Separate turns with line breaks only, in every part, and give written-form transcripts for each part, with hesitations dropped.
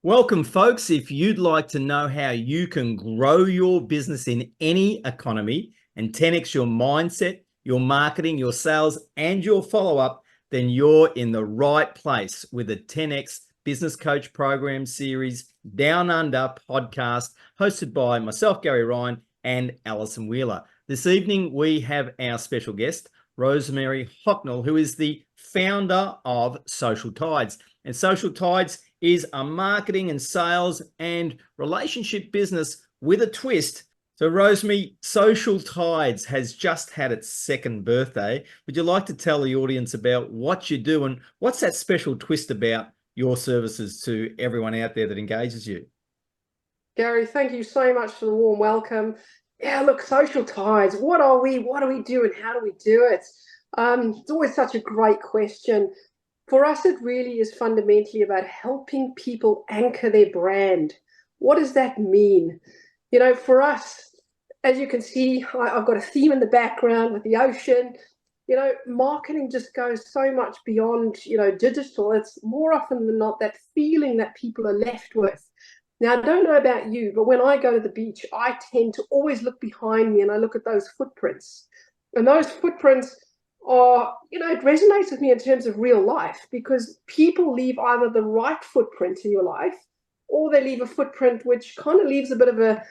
Welcome, folks. If you'd like to know how you can grow your business in any economy and 10x your mindset, your marketing, your sales, and your follow-up, then you're in the right place with the 10x Business Coach Program Series Down Under podcast hosted by myself, Gary Ryan, and Alison Wheeler. This evening, we have our special guest, Rosemary Hocknell, who is the founder of Social Tides. And Social Tides is a marketing and sales and relationship business with a twist. So Rosemary, Social Tides has just had its second birthday. Would you like to tell the audience about what you do and what's that special twist about your services to everyone out there that engages you?
Gary, thank you so much for the warm welcome. Yeah, look, Social Tides, what are we? What do we do and how do we do it? It's always such a great question. For us, it really is fundamentally about helping people anchor their brand. What does that mean? You know, for us, as you can see, I've got a theme in the background with the ocean. You know, marketing just goes so much beyond, digital. It's more often than not that feeling that people are left with. Now, I don't know about you, but when I go to the beach, I tend to always look behind me and I look at those footprints. And those footprints are, it resonates with me in terms of real life because people leave either the right footprint in your life or they leave a footprint which kind of leaves a bit of a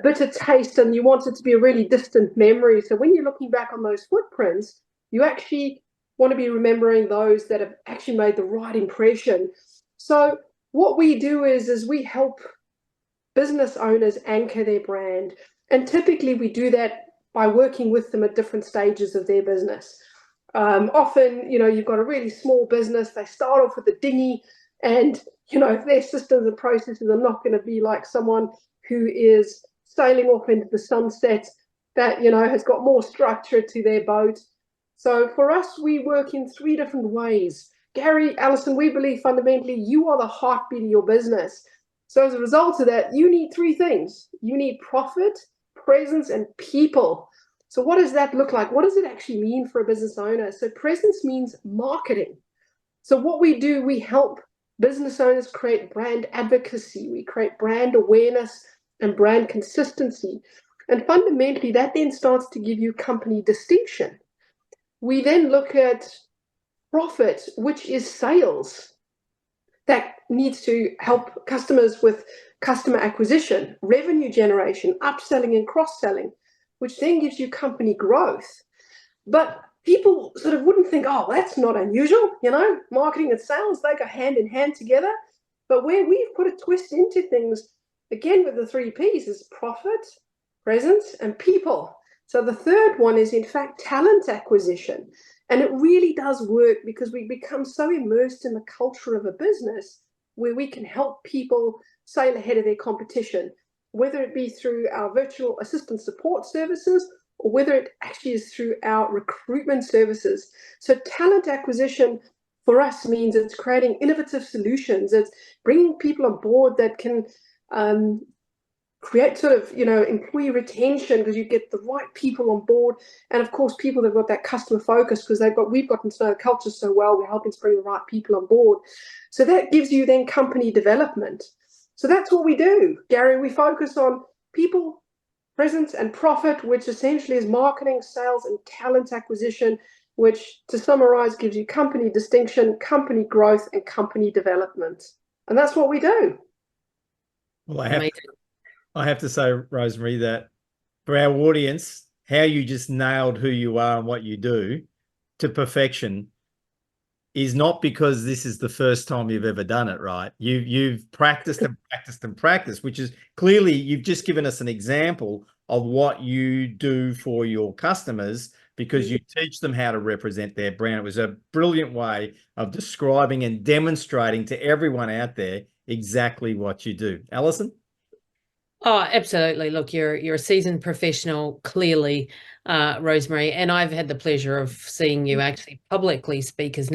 bitter taste and you want it to be a really distant memory. So when you're looking back on those footprints, you actually want to be remembering those that have actually made the right impression. So what we do is we help business owners anchor their brand. And typically we do that by working with them at different stages of their business. Often, you've got a really small business, they start off with a dinghy and, their systems and processes are not going to be like someone who is sailing off into the sunset that, has got more structure to their boat. So for us, we work in three different ways. Gary, Alison, we believe fundamentally you are the heartbeat of your business. So as a result of that, you need three things. You need profit, presence, and people. So what does that look like? What does it actually mean for a business owner? So presence means marketing. So what we do, we help business owners create brand advocacy. We create brand awareness and brand consistency. And fundamentally, that then starts to give you company distinction. We then look at profit, which is sales. That needs to help customers with customer acquisition, revenue generation, upselling and cross-selling, which then gives you company growth. But people sort of wouldn't think, oh, that's not unusual. Marketing and sales, they go hand in hand together. But where we've put a twist into things, again, with the three P's is profit, presence, and people. So the third one is, in fact, talent acquisition. And it really does work because we become so immersed in the culture of a business where we can help people sail ahead of their competition, whether it be through our virtual assistant support services or whether it actually is through our recruitment services. So talent acquisition for us means it's creating innovative solutions. It's bringing people on board that can create sort of, employee retention because you get the right people on board. And of course, people that have got that customer focus because we've gotten to know the culture so well, we're helping to bring the right people on board. So that gives you then company development. So that's what we do, Gary. We focus on people, presence, and profit, which essentially is marketing, sales, and talent acquisition, which to summarize gives you company distinction, company growth, and company development. And that's what we do.
Well, I have to say, Rosemary, that for our audience, how you just nailed who you are and what you do to perfection is not because this is the first time you've ever done it, right? You've practiced and practiced and practiced, which is clearly you've just given us an example of what you do for your customers because you teach them how to represent their brand. It was a brilliant way of describing and demonstrating to everyone out there exactly what you do. Alison?
Oh, absolutely. Look, you're a seasoned professional, clearly, Rosemary, and I've had the pleasure of seeing you actually publicly speak as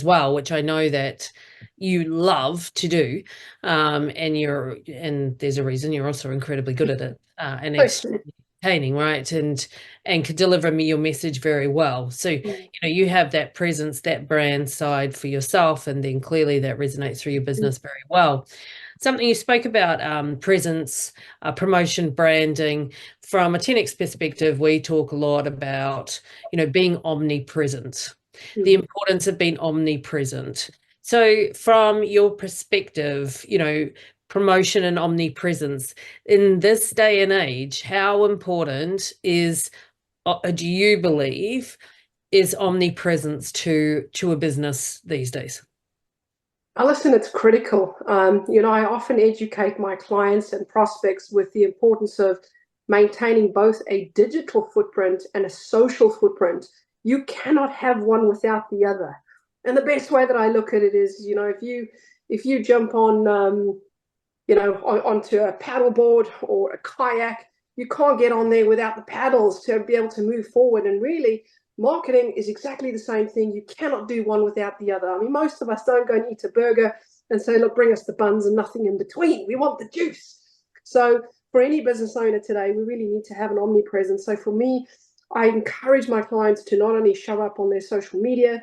well, which I know that you love to do, and there's a reason you're also incredibly good at it, and entertaining, right? And can deliver me your message very well. So you have that presence, that brand side for yourself, and then clearly that resonates through your business very well. something you spoke about, presence, promotion, branding. From a 10x perspective, we talk a lot about, being omnipresent, the importance of being omnipresent. So from your perspective, promotion and omnipresence in this day and age, how important do you believe is omnipresence to a business these days?
Alison, it's critical. I often educate my clients and prospects with the importance of maintaining both a digital footprint and a social footprint. You cannot have one without the other. And the best way that I look at it is, if you jump on, onto a paddleboard or a kayak, you can't get on there without the paddles to be able to move forward. And really, marketing is exactly the same thing. You cannot do one without the other. I mean, most of us don't go and eat a burger and say, look, bring us the buns and nothing in between. We want the juice. So for any business owner today, we really need to have an omnipresence. So for me, I encourage my clients to not only show up on their social media,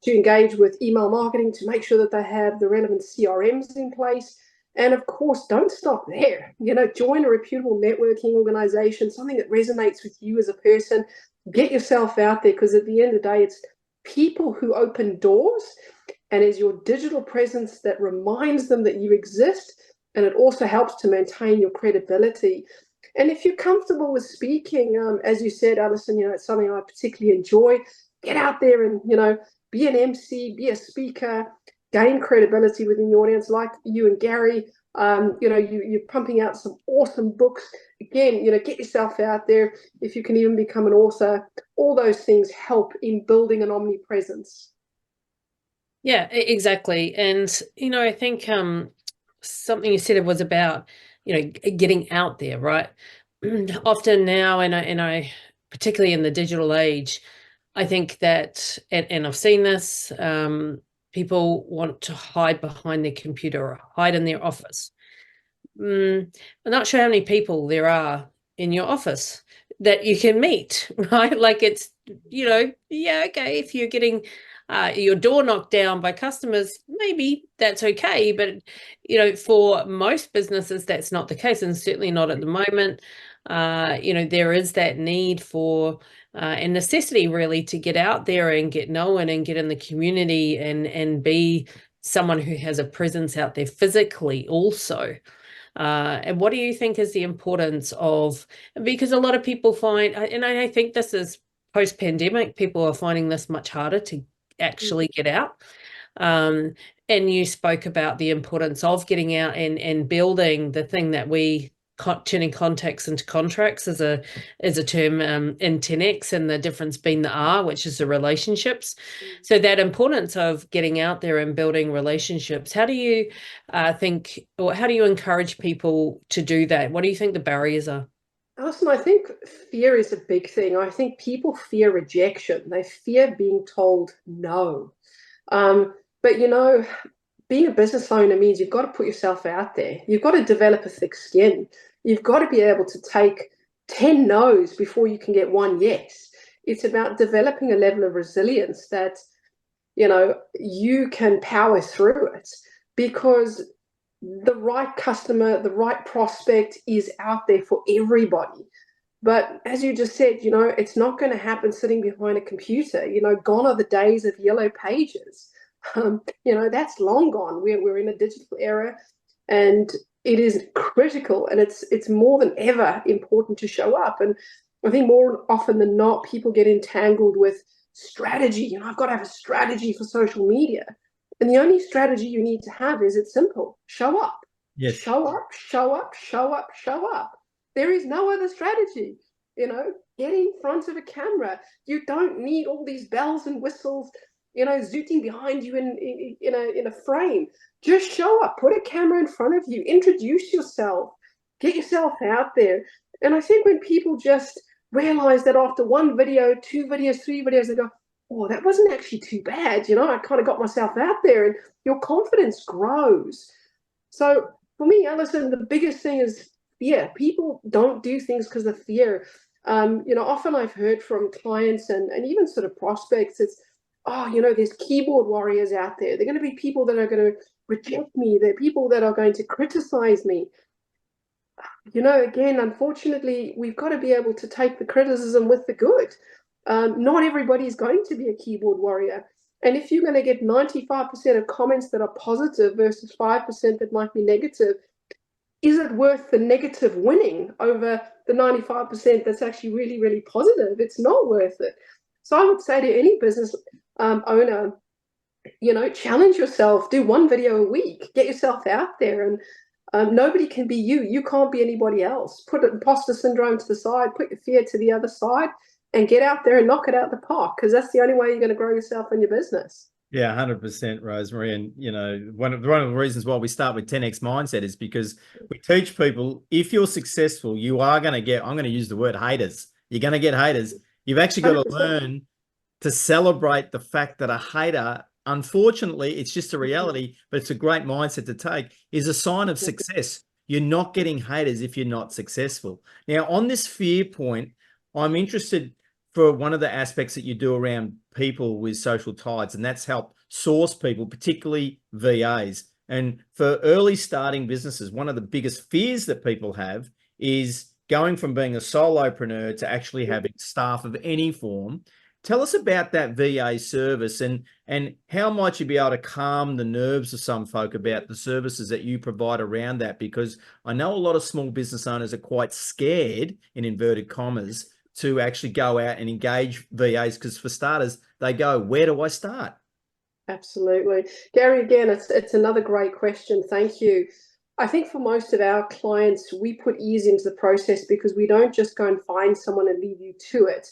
to engage with email marketing, to make sure that they have the relevant CRMs in place. And of course, don't stop there. Join a reputable networking organization, something that resonates with you as a person. Get yourself out there, because at the end of the day, it's people who open doors, and is your digital presence that reminds them that you exist. And it also helps to maintain your credibility. And if you're comfortable with speaking, as you said, Alison, it's something I particularly enjoy. Get out there and, be an MC, be a speaker, gain credibility within your audience, like you and Gary. You're pumping out some awesome books. Again, get yourself out there. If you can even become an author, all those things help in building an omnipresence.
Yeah, exactly. And, I think something you said was about, getting out there, right? Often now, and I particularly in the digital age, I think that, and I've seen this, people want to hide behind their computer or hide in their office. I'm not sure how many people there are in your office that you can meet, right? Like it's, yeah, okay, if you're getting your door knocked down by customers, maybe that's okay. But, for most businesses, that's not the case, and certainly not at the moment. There is that need for and necessity really to get out there and get known and get in the community and be someone who has a presence out there physically also. And what do you think is the importance of, because a lot of people find, and I think this is post-pandemic, people are finding this much harder to actually get out. And you spoke about the importance of getting out and building the thing that we turning contacts into contracts as a term in 10x, and the difference being the R, which is the relationships. So that importance of getting out there and building relationships, how do you think, or how do you encourage people to do that? What do you think the barriers are?
Alison, I think fear is a big thing. I think people fear rejection. They fear being told no. But being a business owner means you've got to put yourself out there. You've got to develop a thick skin. You've got to be able to take 10 no's before you can get one yes. It's about developing a level of resilience that, you can power through it, because the right customer, the right prospect is out there for everybody. But as you just said, it's not going to happen sitting behind a computer. Gone are the days of yellow pages. That's long gone. We're in a digital era, and it is critical, and it's more than ever important to show up. And I think more often than not, people get entangled with strategy. I've got to have a strategy for social media. And the only strategy you need to have is, it's simple. Show up.
Yes.
Show up, show up, show up, show up. There is no other strategy. Get in front of a camera. You don't need all these bells and whistles, zooting behind you in a frame. Just show up, put a camera in front of you, introduce yourself, get yourself out there. And I think when people just realize that after one video, 2 videos, 3 videos, they go, oh, that wasn't actually too bad. I kind of got myself out there, and your confidence grows. So for me, Alison, the biggest thing is fear. People don't do things because of fear. Often I've heard from clients and even sort of prospects, it's, there's keyboard warriors out there. They're going to be people that are going to reject me. There are people that are going to criticize me. Again, unfortunately, we've got to be able to take the criticism with the good. Not everybody is going to be a keyboard warrior. And if you're going to get 95% of comments that are positive versus 5% that might be negative, is it worth the negative winning over the 95% that's actually really, really positive? It's not worth it. So I would say to any business owner, challenge yourself, do one video a week, get yourself out there, and nobody can be you. You can't be anybody else. Put imposter syndrome to the side, put your fear to the other side, and get out there and knock it out the park, because that's the only way you're going to grow yourself and your business.
Yeah, 100%, Rosemary. And, one of the reasons why we start with 10X mindset is because we teach people, if you're successful, you are going to get, I'm going to use the word haters. You're going to get haters. You've actually got
100%.
to learn to celebrate the fact that a hater, unfortunately, it's just a reality, but it's a great mindset to take, is a sign of success. You're not getting haters if you're not successful. Now, on this fear point, I'm interested for one of the aspects that you do around people with social tides, and that's help source people, particularly VAs. And for early starting businesses, one of the biggest fears that people have is going from being a solopreneur to actually having staff of any form. Tell us about that VA service, and how might you be able to calm the nerves of some folk about the services that you provide around that? Because I know a lot of small business owners are quite scared, in inverted commas, to actually go out and engage VAs, because for starters, they go, where do I start?
Absolutely. Gary, again, it's another great question. Thank you. I think for most of our clients, we put ease into the process because we don't just go and find someone and leave you to it.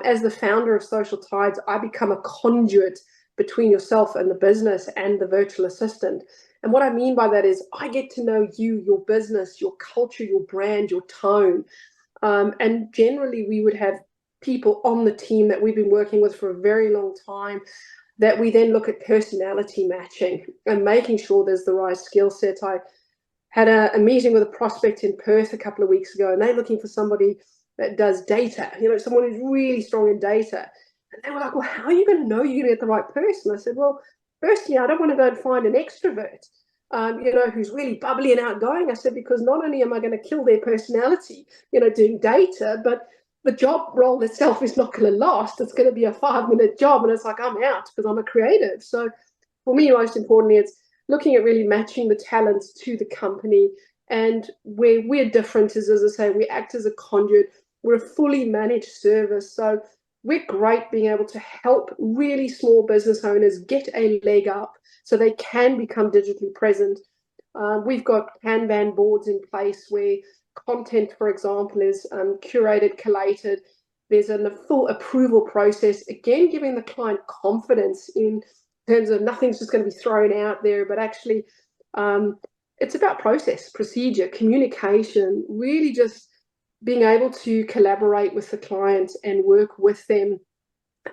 As the founder of Social Tides, I become a conduit between yourself and the business and the virtual assistant. And what I mean by that is I get to know you, your business, your culture, your brand, your tone. And generally, we would have people on the team that we've been working with for a very long time that we then look at personality matching and making sure there's the right skill set. I had a meeting with a prospect in Perth a couple of weeks ago, and they're looking for somebody that does data, someone who's really strong in data. And they were like, well, how are you going to know you're going to get the right person? I said, well, firstly, I don't want to go and find an extrovert, who's really bubbly and outgoing. I said, because not only am I going to kill their personality, doing data, but the job role itself is not going to last. It's going to be a 5-minute job. And it's like, I'm out because I'm a creative. So for me, most importantly, it's looking at really matching the talents to the company. And where we're different is, as I say, we act as a conduit. We're a fully managed service. So we're great being able to help really small business owners get a leg up so they can become digitally present. We've got Kanban boards in place where content, for example, is curated, collated. There's a full approval process, again, giving the client confidence in terms of nothing's just going to be thrown out there, but actually it's about process, procedure, communication, really just being able to collaborate with the client and work with them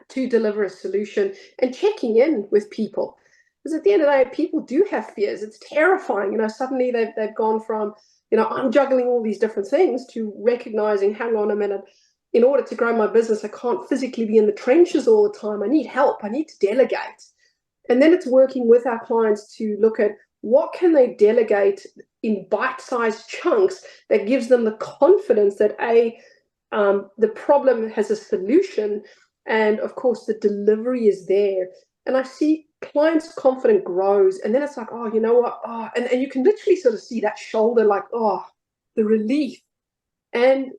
to deliver a solution, and checking in with people. Because at the end of the day, people do have fears. It's terrifying. Suddenly they've gone from, I'm juggling all these different things, to recognizing, hang on a minute, in order to grow my business, I can't physically be in the trenches all the time. I need help. I need to delegate. And then it's working with our clients to look at what can they delegate in bite-sized chunks that gives them the confidence that the problem has a solution, and of course the delivery is there. And I see clients' confidence grows, and then it's like, oh, you know what? Oh, and you can literally sort of see that shoulder, like, oh, the relief. And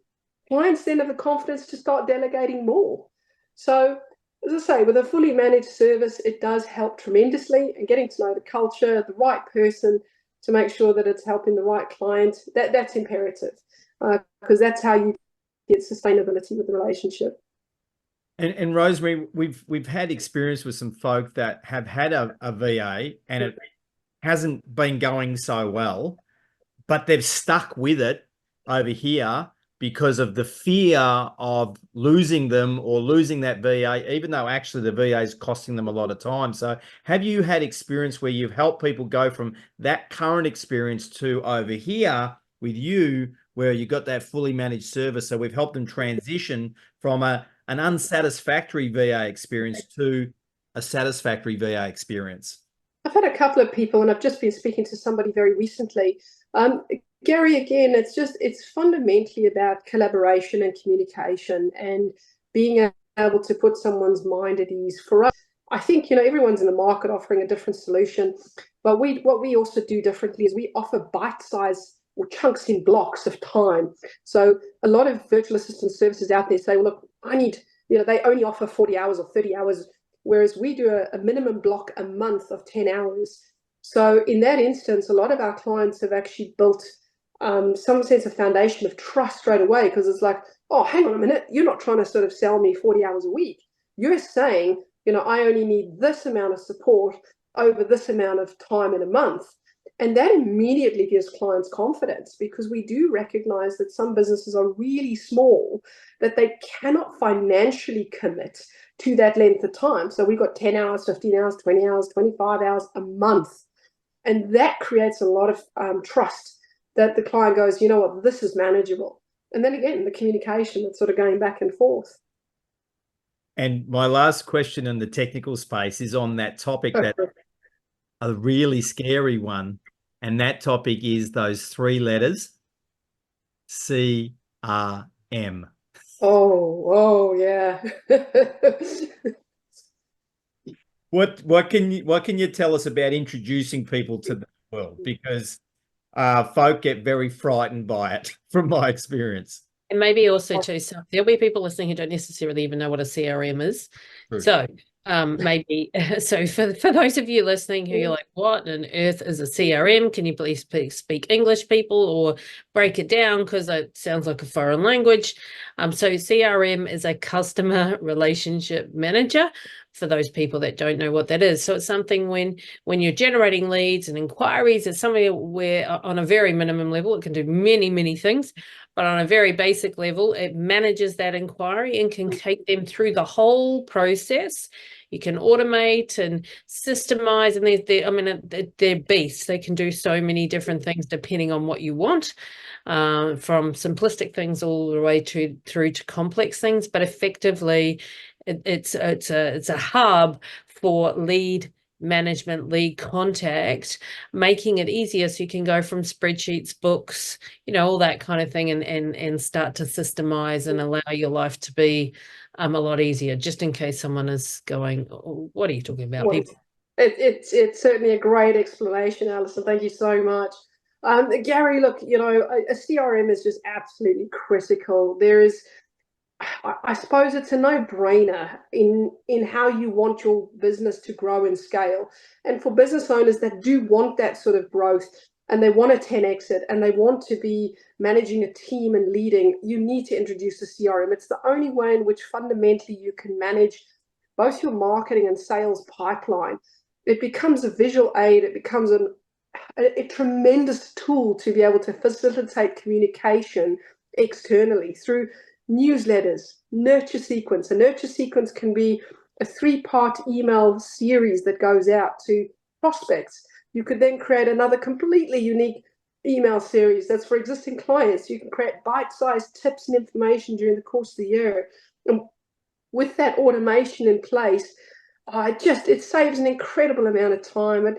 clients then have the confidence to start delegating more. So, as I say, with a fully managed service, it does help tremendously, and getting to know the culture, the right person, to make sure that it's helping the right client, that's imperative, because that's how you get sustainability with the relationship.
And Rosemary, we've had experience with some folk that have had a VA and it hasn't been going so well, but they've stuck with it over here because of the fear of losing them or losing that VA, even though actually the VA is costing them a lot of time. So have you had experience where you've helped people go from that current experience to over here with you, where you got that fully managed service? So we've helped them transition from an unsatisfactory VA experience to a satisfactory VA experience.
I've had a couple of people, and I've just been speaking to somebody very recently. Gary, again, it's fundamentally about collaboration and communication and being able to put someone's mind at ease. For us, I think, everyone's in the market offering a different solution, but what we also do differently is we offer bite-size or chunks in blocks of time. So a lot of virtual assistant services out there say, well, look, I need, they only offer 40 hours or 30 hours, whereas we do a minimum block a month of 10 hours. So in that instance, a lot of our clients have actually built some sense of foundation of trust straight away, because it's like, oh, hang on a minute, you're not trying to sort of sell me 40 hours a week. You're saying, I only need this amount of support over this amount of time in a month. And that immediately gives clients confidence, because we do recognize that some businesses are really small, that they cannot financially commit to that length of time. So we've got 10 hours, 15 hours, 20 hours, 25 hours a month. And that creates a lot of trust, that the client goes, you know what, this is manageable. And then again, the communication that's sort of going back and forth.
And my last question in the technical space is on that topic, that a really scary one. And that topic is those 3 letters, CRM.
Oh, yeah.
What can you tell us about introducing people to the world? Because folk get very frightened by it, from my experience.
And maybe also too, so there'll be people listening who don't necessarily even know what a CRM is. True. So maybe, so for those of you listening who you're like, what on earth is a CRM? Can you please speak English, people, or break it down, because it sounds like a foreign language. So CRM is a customer relationship manager, for those people that don't know what that is. So it's something when you're generating leads and inquiries, it's something where on a very minimum level, it can do many, many things. But on a very basic level, it manages that inquiry and can take them through the whole process. You can automate and systemize, and they're beasts. They can do so many different things depending on what you want, from simplistic things all the way through to complex things. But effectively, it's a hub for lead management, lead contact, making it easier so you can go from spreadsheets, books, all that kind of thing, and start to systemize and allow your life to be a lot easier, just in case someone is going, oh, what are you talking about, people?
It's certainly a great explanation, Alison. Thank you so much. Gary, look, a CRM is just absolutely critical. I suppose it's a no-brainer in how you want your business to grow and scale. And for business owners that do want that sort of growth, and they want a 10x it, and they want to be managing a team and leading, you need to introduce a CRM. It's the only way in which fundamentally you can manage both your marketing and sales pipeline. It becomes a visual aid. It becomes a tremendous tool to be able to facilitate communication externally through newsletters, nurture sequence. A nurture sequence can be a 3-part email series that goes out to prospects. You could then create another completely unique email series that's for existing clients. You can create bite-sized tips and information during the course of the year. And with that automation in place, it saves an incredible amount of time. And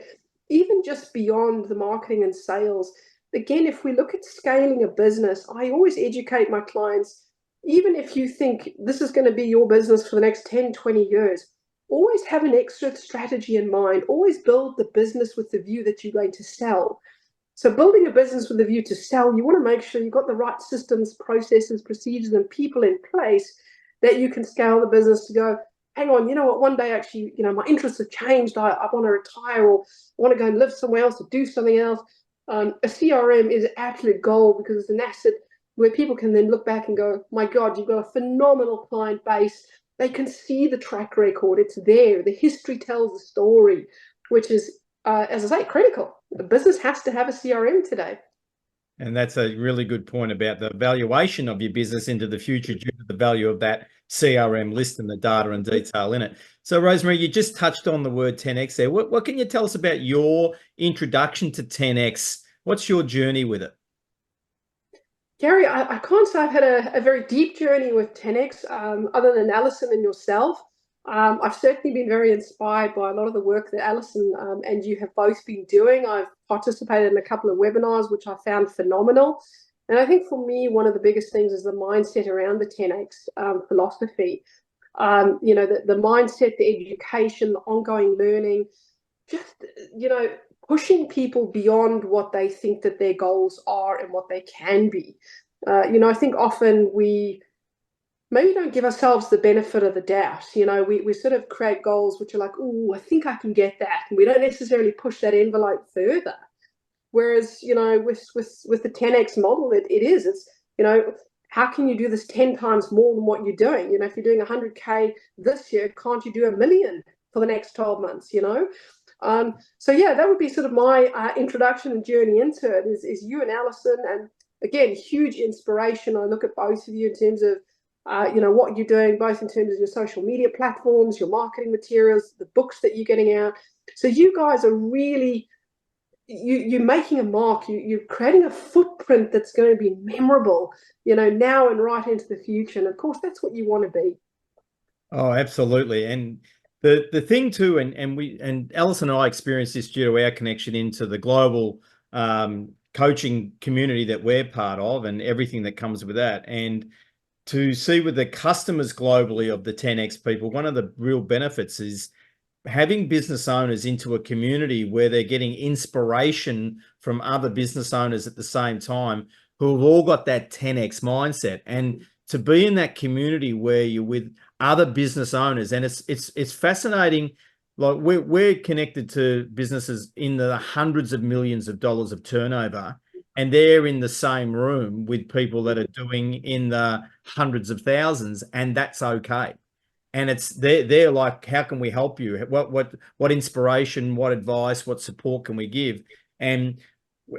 even just beyond the marketing and sales, again, if we look at scaling a business, I always educate my clients, even if you think this is going to be your business for the next 10, 20 years, always have an exit strategy in mind. Always build the business with the view that you're going to sell. So building a business with a view to sell, you want to make sure you've got the right systems, processes, procedures, and people in place that you can scale the business to go, hang on, you know what, one day actually, my interests have changed. I want to retire, or I want to go and live somewhere else or do something else. A CRM is absolute gold, because it's an asset where people can then look back and go, my God, you've got a phenomenal client base. They can see the track record. It's there. The history tells the story, which is, as I say, critical. The business has to have a CRM today.
And that's a really good point about the valuation of your business into the future due to the value of that CRM list and the data and detail in it. So, Rosemary, you just touched on the word 10X there. What can you tell us about your introduction to 10X? What's your journey with it?
Gary, I can't say I've had a very deep journey with 10X, other than Alison and yourself. I've certainly been very inspired by a lot of the work that Alison and you have both been doing. I've participated in a couple of webinars, which I found phenomenal. And I think for me, one of the biggest things is the mindset around the 10X philosophy. The mindset, the education, the ongoing learning, just, pushing people beyond what they think that their goals are and what they can be. I think often we maybe don't give ourselves the benefit of the doubt. We sort of create goals which are like, oh, I think I can get that. And we don't necessarily push that envelope further. Whereas, with the 10X model, it's, how can you do this 10 times more than what you're doing? If you're doing 100K this year, can't you do 1 million for the next 12 months, So yeah, that would be sort of my introduction and journey into it is you and Alison. And again, huge inspiration. I look at both of you in terms of, what you're doing, both in terms of your social media platforms, your marketing materials, the books that you're getting out. So you guys are really, you're making a mark. You're creating a footprint that's going to be memorable, now and right into the future. And of course, that's what you want to be.
Oh, absolutely. And the thing too, and Alison and I experienced this due to our connection into the global coaching community that we're part of and everything that comes with that. And to see with the customers globally of the 10X people, one of the real benefits is having business owners into a community where they're getting inspiration from other business owners at the same time who have all got that 10X mindset. And to be in that community where you're with other business owners, and it's fascinating. Like we're connected to businesses in the hundreds of millions of dollars of turnover, and they're in the same room with people that are doing in the hundreds of thousands, and that's okay. And they're like, how can we help you? What inspiration, what advice, what support can we give? And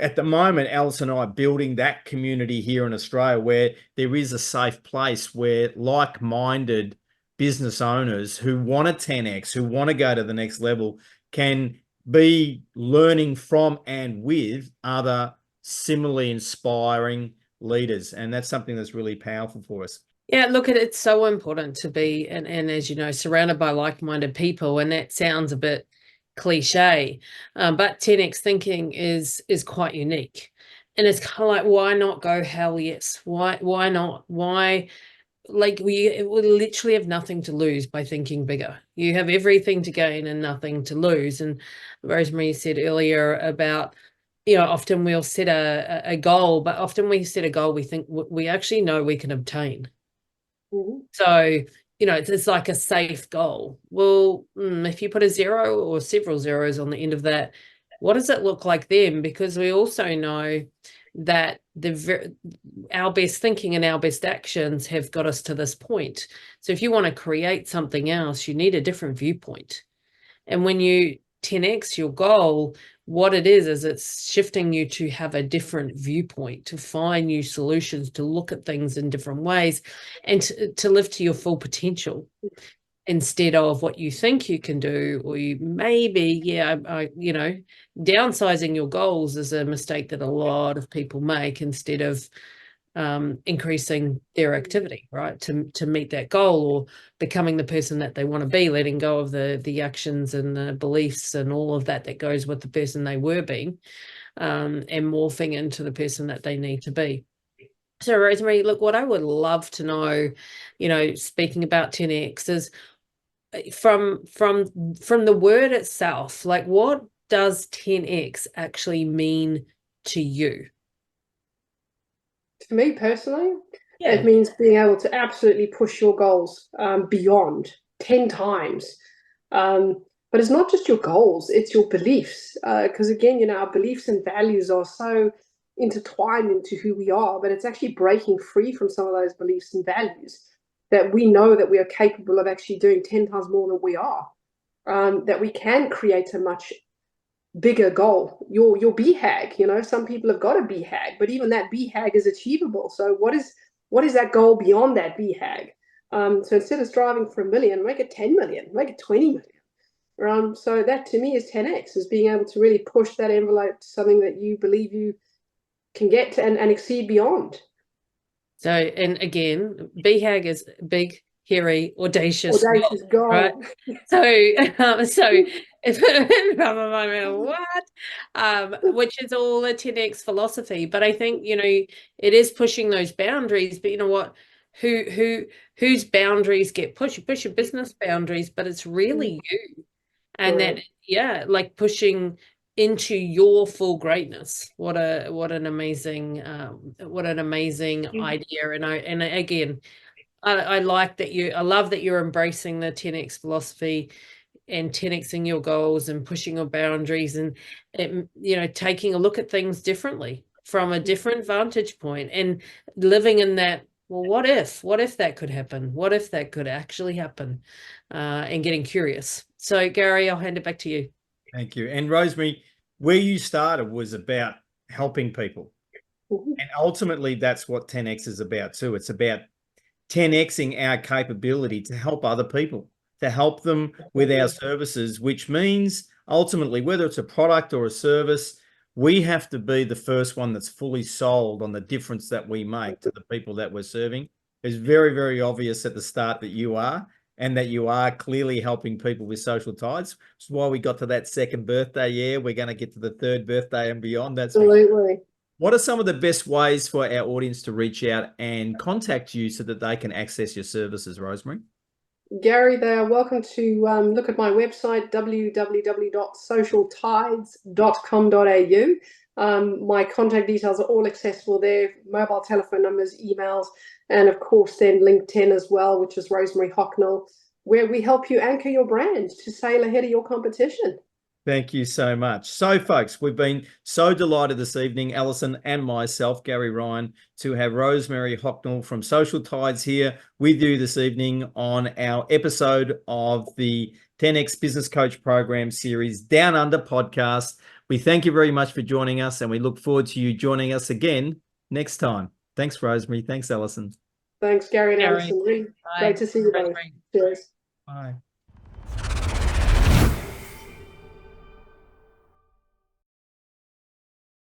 at the moment, Alison and I are building that community here in Australia where there is a safe place where like-minded business owners who want a 10X, who want to go to the next level, can be learning from and with other similarly inspiring leaders. And that's something that's really powerful for us.
Yeah, look, it's so important to be, and as you know, surrounded by like-minded people, and that sounds a bit cliche, but 10X thinking is quite unique. And it's kind of like, why not go hell yes? Why not? Why? Like we literally have nothing to lose by thinking bigger. You have everything to gain and nothing to lose. And Rosemary said earlier about, often we'll set a goal, but often we set a goal we think we actually know we can obtain.
Mm-hmm.
So, it's like a safe goal. Well, if you put a 0 or several zeros on the end of that, what does it look like then? Because we also know that our best thinking and our best actions have got us to this point. So if you want to create something else, you need a different viewpoint. And when you 10X your goal, what it is it's shifting you to have a different viewpoint, to find new solutions, to look at things in different ways, and to live to your full potential instead of what you think you can do, or you maybe, downsizing your goals is a mistake that a lot of people make instead of increasing their activity, right, to meet that goal, or becoming the person that they want to be, letting go of the actions and the beliefs and all of that goes with the person they were being, and morphing into the person that they need to be. So Rosemary, look, what I would love to know, speaking about 10X, is from the word itself, like what does 10X actually mean to you?
For me personally, it means being able to absolutely push your goals beyond 10 times. But it's not just your goals, it's your beliefs. Because again, our beliefs and values are so intertwined into who we are, but it's actually breaking free from some of those beliefs and values that we know that we are capable of actually doing 10 times more than we are. That we can create a much bigger goal, your BHAG. Some people have got a BHAG, but even that BHAG is achievable. So what is that goal beyond that BHAG? So instead of striving for 1 million, make it 10 million, make it 20 million. So that to me is 10X, is being able to really push that envelope to something that you believe you can get to and exceed beyond.
So, and again, BHAG is big, hairy, audacious,
Audacious
goal, right?
goal.
So, which is all a 10x philosophy. But I think, it is pushing those boundaries. But you know what? Whose boundaries get pushed? You push your business boundaries, but it's really you. And
Correct.
like pushing into your full greatness. What an amazing idea. And again, I like that I love that you're embracing the 10x philosophy and 10xing your goals and pushing your boundaries and taking a look at things differently from a different vantage point and living in that, well, what if that could happen? What if that could actually happen? And getting curious. So Gary, I'll hand it back to you.
Thank you. And Rosemary, where you started was about helping people. And ultimately, that's what 10X is about too. It's about 10Xing our capability to help other people, to help them with our services, which means ultimately, whether it's a product or a service, we have to be the first one that's fully sold on the difference that we make to the people that we're serving. It's very, very obvious at the start that you are, and that you are clearly helping people with social tides. That's why we got to that second birthday. Yeah, we're going to get to the third birthday and beyond. That's
Absolutely.
What are some of the best ways for our audience to reach out and contact you so that they can access your services, Rosemary?
Gary, they are welcome to look at my website, www.socialtides.com.au. My contact details are all accessible there, mobile telephone numbers, emails, and of course then LinkedIn as well, which is Rosemary Hocknell, where we help you anchor your brand to sail ahead of your competition.
Thank you so much. So, folks, we've been so delighted this evening, Alison and myself, Gary Ryan, to have Rosemary Hocknell from Social Tides here with you this evening on our episode of the 10X Business Coach Program series Down Under podcast. We thank you very much for joining us, and we look forward to you joining us again next time. Thanks, Rosemary. Thanks, Alison.
Thanks, Gary and Alison. Really great to see you both. Cheers.
Bye.